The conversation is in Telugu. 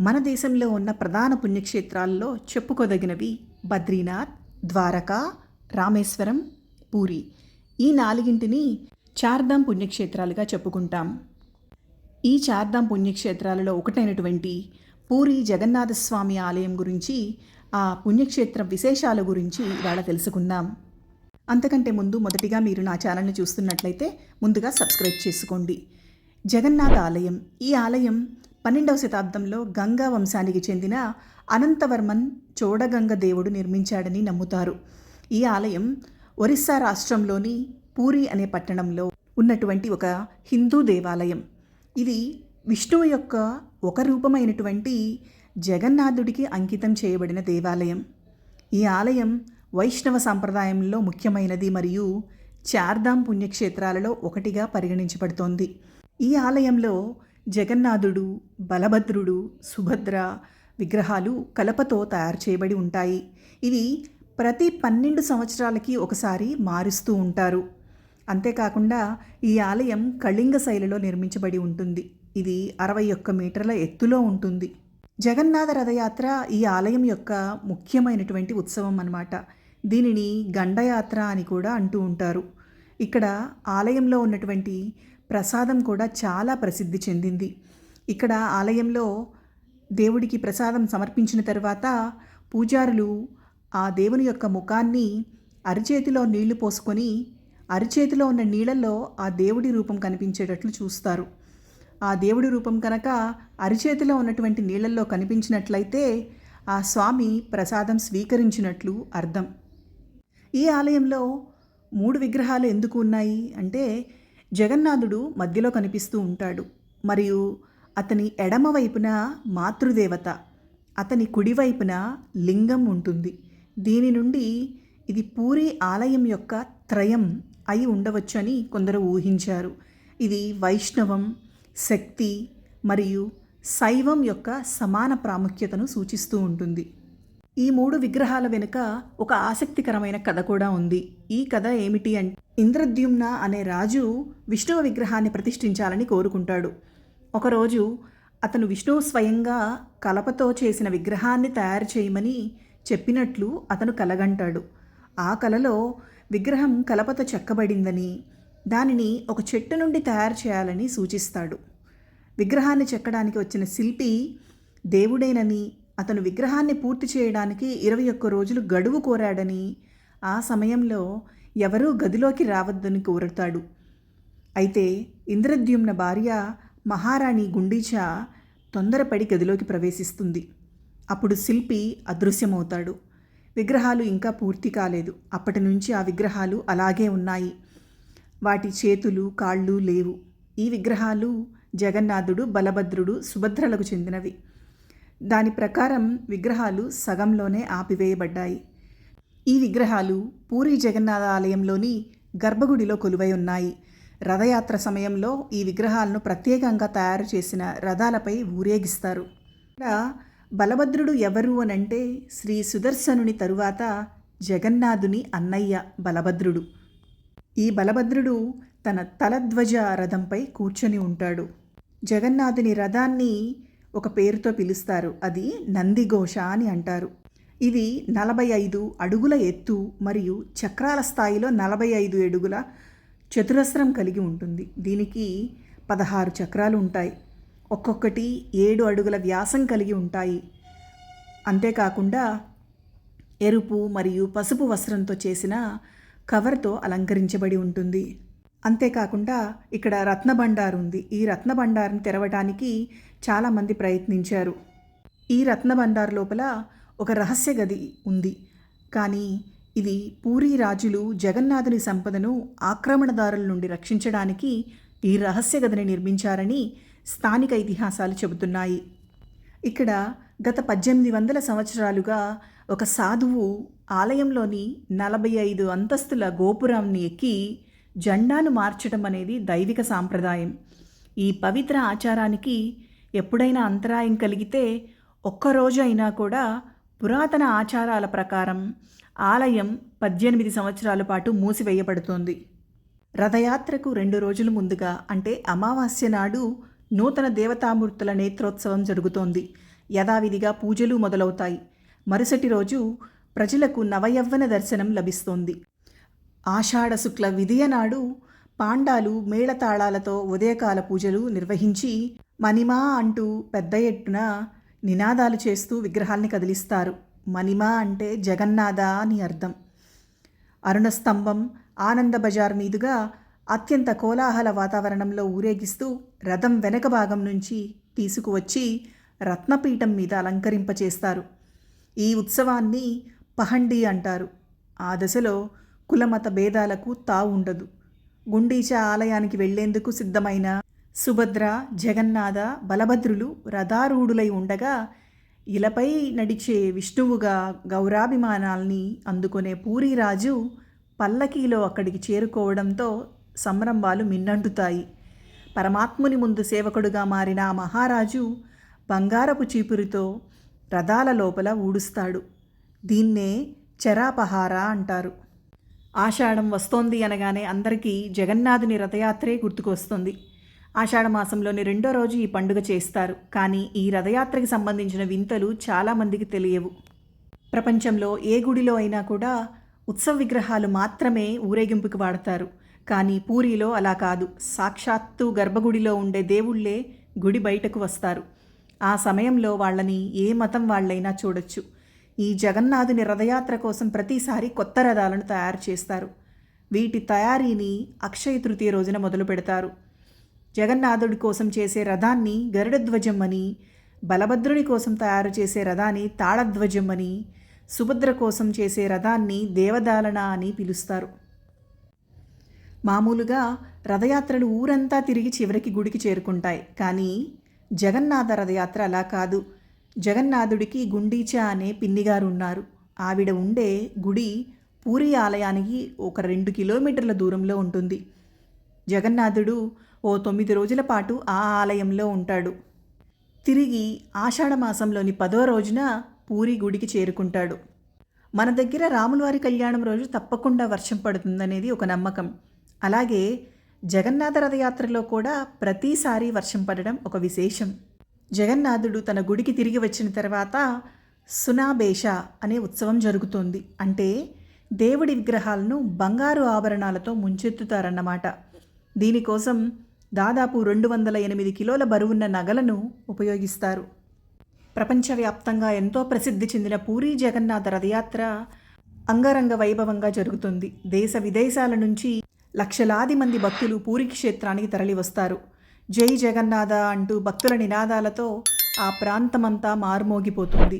మన దేశంలో ఉన్న ప్రధాన పుణ్యక్షేత్రాల్లో చెప్పుకోదగినవి బద్రీనాథ్, ద్వారకా, రామేశ్వరం, పూరి. ఈ నాలుగింటిని చార్ధామ్ పుణ్యక్షేత్రాలుగా చెప్పుకుంటాం. ఈ చార్ధామ్ పుణ్యక్షేత్రాలలో ఒకటైనటువంటి పూరి జగన్నాథస్వామి ఆలయం గురించి, ఆ పుణ్యక్షేత్ర విశేషాల గురించి ఇవాళ తెలుసుకుందాం. అంతకంటే ముందు మొదటిగా మీరు నా ఛానల్ని చూస్తున్నట్లయితే ముందుగా సబ్స్క్రైబ్ చేసుకోండి. జగన్నాథ ఆలయం. ఈ ఆలయం 12వ శతాబ్దంలో గంగా వంశానికి చెందిన అనంతవర్మన్ చోడగంగ దేవుడు నిర్మించాడని నమ్ముతారు. ఈ ఆలయం ఒరిస్సా రాష్ట్రంలోని పూరి అనే పట్టణంలో ఉన్నటువంటి ఒక హిందూ దేవాలయం. ఇది విష్ణువు యొక్క ఒక రూపమైనటువంటి జగన్నాథుడికి అంకితం చేయబడిన దేవాలయం. ఈ ఆలయం వైష్ణవ సంప్రదాయంలో ముఖ్యమైనది మరియు చార్ధామ్ పుణ్యక్షేత్రాలలో ఒకటిగా పరిగణించబడుతోంది. ఈ ఆలయంలో జగన్నాథుడు, బలభద్రుడు, సుభద్ర విగ్రహాలు కలపతో తయారు చేయబడి ఉంటాయి. ఇవి ప్రతి 12 సంవత్సరాలకి ఒకసారి మారుస్తూ ఉంటారు. అంతేకాకుండా ఈ ఆలయం కళింగ శైలిలో నిర్మించబడి ఉంటుంది. ఇది 61 మీటర్ల ఎత్తులో ఉంటుంది. జగన్నాథ రథయాత్ర ఈ ఆలయం యొక్క ముఖ్యమైనటువంటి ఉత్సవం అన్నమాట. దీనిని గండయాత్ర అని కూడా అంటూ ఉంటారు. ఇక్కడ ఆలయంలో ఉన్నటువంటి ప్రసాదం కూడా చాలా ప్రసిద్ధి చెందింది. ఇక్కడ ఆలయంలో దేవుడికి ప్రసాదం సమర్పించిన తర్వాత పూజారులు ఆ దేవుని యొక్క ముఖాన్ని అరిచేతిలో నీళ్లు పోసుకొని అరిచేతిలో ఉన్న నీళ్ళల్లో ఆ దేవుడి రూపం కనిపించేటట్లు చూస్తారు. ఆ దేవుడి రూపం కనుక అరిచేతిలో ఉన్నటువంటి నీళ్ళల్లో కనిపించినట్లయితే ఆ స్వామి ప్రసాదం స్వీకరించినట్లు అర్థం. ఈ ఆలయంలో 3 విగ్రహాలు ఎందుకు ఉన్నాయి అంటే, జగన్నాథుడు మధ్యలో కనిపిస్తూ ఉంటాడు మరియు అతని ఎడమ వైపున మాతృదేవత, అతని కుడివైపున లింగం ఉంటుంది. దీని నుండి ఇది పూరి ఆలయం యొక్క త్రయం అయి ఉండవచ్చని కొందరు ఊహించారు. ఇది వైష్ణవం, శక్తి మరియు శైవం యొక్క సమాన ప్రాముఖ్యతను సూచిస్తూ ఉంటుంది. ఈ 3 విగ్రహాల వెనుక ఒక ఆసక్తికరమైన కథ కూడా ఉంది. ఈ కథ ఏమిటి అంటే, ఇంద్రద్యుమ్న అనే రాజు విష్ణువు విగ్రహాన్ని ప్రతిష్ఠించాలని కోరుకుంటాడు. ఒకరోజు అతను విష్ణువు స్వయంగా కలపతో చేసిన విగ్రహాన్ని తయారు చేయమని చెప్పినట్లు అతను కలగంటాడు. ఆ కలలో విగ్రహం కలపతో చెక్కబడిందని, దానిని ఒక చెట్టు నుండి తయారు చేయాలని సూచిస్తాడు. విగ్రహాన్ని చెక్కడానికి వచ్చిన శిల్పి దేవుడేనని, అతను విగ్రహాన్ని పూర్తి చేయడానికి 21 రోజులు గడువు కోరాడని, ఆ సమయంలో ఎవరూ గదిలోకి రావద్దని కోరుతాడు. అయితే ఇంద్రద్యుమ్న భార్య మహారాణి గుండీచా తొందరపడి గదిలోకి ప్రవేశిస్తుంది. అప్పుడు శిల్పి అదృశ్యమవుతాడు. విగ్రహాలు ఇంకా పూర్తి కాలేదు. అప్పటి నుంచి ఆ విగ్రహాలు అలాగే ఉన్నాయి. వాటి చేతులు, కాళ్ళు లేవు. ఈ విగ్రహాలు జగన్నాథుడు, బలభద్రుడు, సుభద్రలకు చెందినవి. దాని ప్రకారం విగ్రహాలు సగంలోనే ఆపివేయబడ్డాయి. ఈ విగ్రహాలు పూరి జగన్నాథ ఆలయంలోని గర్భగుడిలో కొలువై ఉన్నాయి. రథయాత్ర సమయంలో ఈ విగ్రహాలను ప్రత్యేకంగా తయారు చేసిన రథాలపై ఊరేగిస్తారు. ఇక్కడ బలభద్రుడు ఎవరు అనంటే, శ్రీ సుదర్శనుని తరువాత జగన్నాథుని అన్నయ్య బలభద్రుడు. ఈ బలభద్రుడు తన తలధ్వజ రథంపై కూర్చొని ఉంటాడు. జగన్నాథుని రథాన్ని ఒక పేరుతో పిలుస్తారు. అది నందిఘోష అని అంటారు. ఇది 45 అడుగుల ఎత్తు మరియు చక్రాల స్థాయిలో 45 అడుగుల చతురస్రం కలిగి ఉంటుంది. దీనికి 16 చక్రాలు ఉంటాయి. ఒక్కొక్కటి 7 అడుగుల వ్యాసం కలిగి ఉంటాయి. అంతేకాకుండా ఎరుపు మరియు పసుపు వస్త్రంతో చేసిన కవర్తో అలంకరించబడి ఉంటుంది. అంతేకాకుండా ఇక్కడ రత్నభండారు ఉంది. ఈ రత్నభండారుని తెరవడానికి చాలామంది ప్రయత్నించారు. ఈ రత్నభండారు లోపల ఒక రహస్య గది ఉంది. కానీ ఇది పూరి రాజులు జగన్నాథుని సంపదను ఆక్రమణదారుల నుండి రక్షించడానికి ఈ రహస్య గదిని నిర్మించారని స్థానిక ఇతిహాసాలు చెబుతున్నాయి. ఇక్కడ గత 1800 సంవత్సరాలుగా ఒక సాధువు ఆలయంలోని 45 అంతస్తుల గోపురాన్ని ఎక్కి జెండాను మార్చడం అనేది దైవిక సాంప్రదాయం. ఈ పవిత్ర ఆచారానికి ఎప్పుడైనా అంతరాయం కలిగితే ఒక్కరోజు అయినా కూడా పురాతన ఆచారాల ప్రకారం ఆలయం 18 సంవత్సరాల పాటు మూసివేయబడుతోంది. రథయాత్రకు 2 రోజుల ముందుగా అంటే అమావాస్య నాడు నూతన దేవతామూర్తుల నేత్రోత్సవం జరుగుతోంది. యథావిధిగా పూజలు మొదలవుతాయి. మరుసటి రోజు ప్రజలకు నవయవ్వన దర్శనం లభిస్తోంది. ఆషాఢ శుక్ల విదియ నాడు పాండాలు మేళతాళాలతో ఉదయకాల పూజలు నిర్వహించి మణిమా అంటూ పెద్ద ఎత్తున నినాదాలు చేస్తూ విగ్రహాల్ని కదిలిస్తారు. మణిమా అంటే జగన్నాథ అని అర్థం. అరుణస్తంభం, ఆనంద బజార్ మీదుగా అత్యంత కోలాహల వాతావరణంలో ఊరేగిస్తూ రథం వెనక భాగం నుంచి తీసుకువచ్చి రత్నపీఠం మీద అలంకరింపచేస్తారు. ఈ ఉత్సవాన్ని పహండి అంటారు. ఆ దశలో కులమత భేదాలకు తావు ఉండదు. గుండీచా ఆలయానికి వెళ్లేందుకు సిద్ధమైన సుభద్ర, జగన్నాథ, బలభద్రులు రథారూఢులై ఉండగా ఇలపై నడిచే విష్ణువుగా గౌరాభిమానాల్ని అందుకునే పూరీరాజు పల్లకీలో అక్కడికి చేరుకోవడంతో సంరంభాలు మిన్నంటుతాయి. పరమాత్ముని ముందు సేవకుడుగా మారిన ఆ మహారాజు బంగారపు చీపురితో రథాల లోపల ఊడుస్తాడు. దీన్నే చరాపహార అంటారు. ఆషాఢం వస్తోంది అనగానే అందరికీ జగన్నాథుని రథయాత్రే గుర్తుకొస్తుంది. ఆషాఢమాసంలోని రెండో రోజు ఈ పండుగ చేస్తారు. కానీ ఈ రథయాత్రకి సంబంధించిన వింతలు చాలామందికి తెలియవు. ప్రపంచంలో ఏ గుడిలో అయినా కూడా ఉత్సవ విగ్రహాలు మాత్రమే ఊరేగింపుకి వాడతారు. కానీ పూరిలో అలా కాదు. సాక్షాత్తు గర్భగుడిలో ఉండే దేవుళ్ళే గుడి బయటకు వస్తారు. ఆ సమయంలో వాళ్ళని ఏ మతం వాళ్ళైనా చూడొచ్చు. ఈ జగన్నాథుని రథయాత్ర కోసం ప్రతిసారి కొత్త రథాలను తయారు చేస్తారు. వీటి తయారీని అక్షయ తృతీయ రోజున మొదలు పెడతారు. జగన్నాథుడి కోసం చేసే రథాన్ని గరుడధ్వజం అని, బలభద్రుని కోసం తయారు చేసే రథాన్ని తాళధ్వజం అని, సుభద్ర కోసం చేసే రథాన్ని దేవదాలన అని పిలుస్తారు. మామూలుగా రథయాత్రలు ఊరంతా తిరిగి చివరికి గుడికి చేరుకుంటాయి. కానీ జగన్నాథ రథయాత్ర అలా కాదు. జగన్నాథుడికి గుండీచా అనే పిన్నిగారు ఉన్నారు. ఆవిడ ఉండే గుడి పూరి ఆలయానికి ఒక 2 కిలోమీటర్ల దూరంలో ఉంటుంది. జగన్నాథుడు ఓ 9 రోజుల పాటు ఆ ఆలయంలో ఉంటాడు. తిరిగి ఆషాఢమాసంలోని 10వ రోజున పూరి గుడికి చేరుకుంటాడు. మన దగ్గర రాములవారి కళ్యాణం రోజు తప్పకుండా వర్షం పడుతుందనేది ఒక నమ్మకం. అలాగే జగన్నాథ రథయాత్రలో కూడా ప్రతిసారి వర్షం పడడం ఒక విశేషం. జగన్నాథుడు తన గుడికి తిరిగి వచ్చిన తర్వాత సునాబేష అనే ఉత్సవం జరుగుతోంది. అంటే దేవుడి విగ్రహాలను బంగారు ఆభరణాలతో ముంచెత్తుతారన్నమాట. దీనికోసం దాదాపు 208 కిలోల బరువున్న నగలను ఉపయోగిస్తారు. ప్రపంచవ్యాప్తంగా ఎంతో ప్రసిద్ధి చెందిన పూరీ జగన్నాథ రథయాత్ర అంగరంగ వైభవంగా జరుగుతుంది. దేశ విదేశాల నుంచి లక్షలాది మంది భక్తులు పూరీ క్షేత్రానికి తరలివస్తారు. జై జగన్నాథ అంటూ భక్తుల నినాదాలతో ఆ ప్రాంతమంతా మారుమోగిపోతుంది.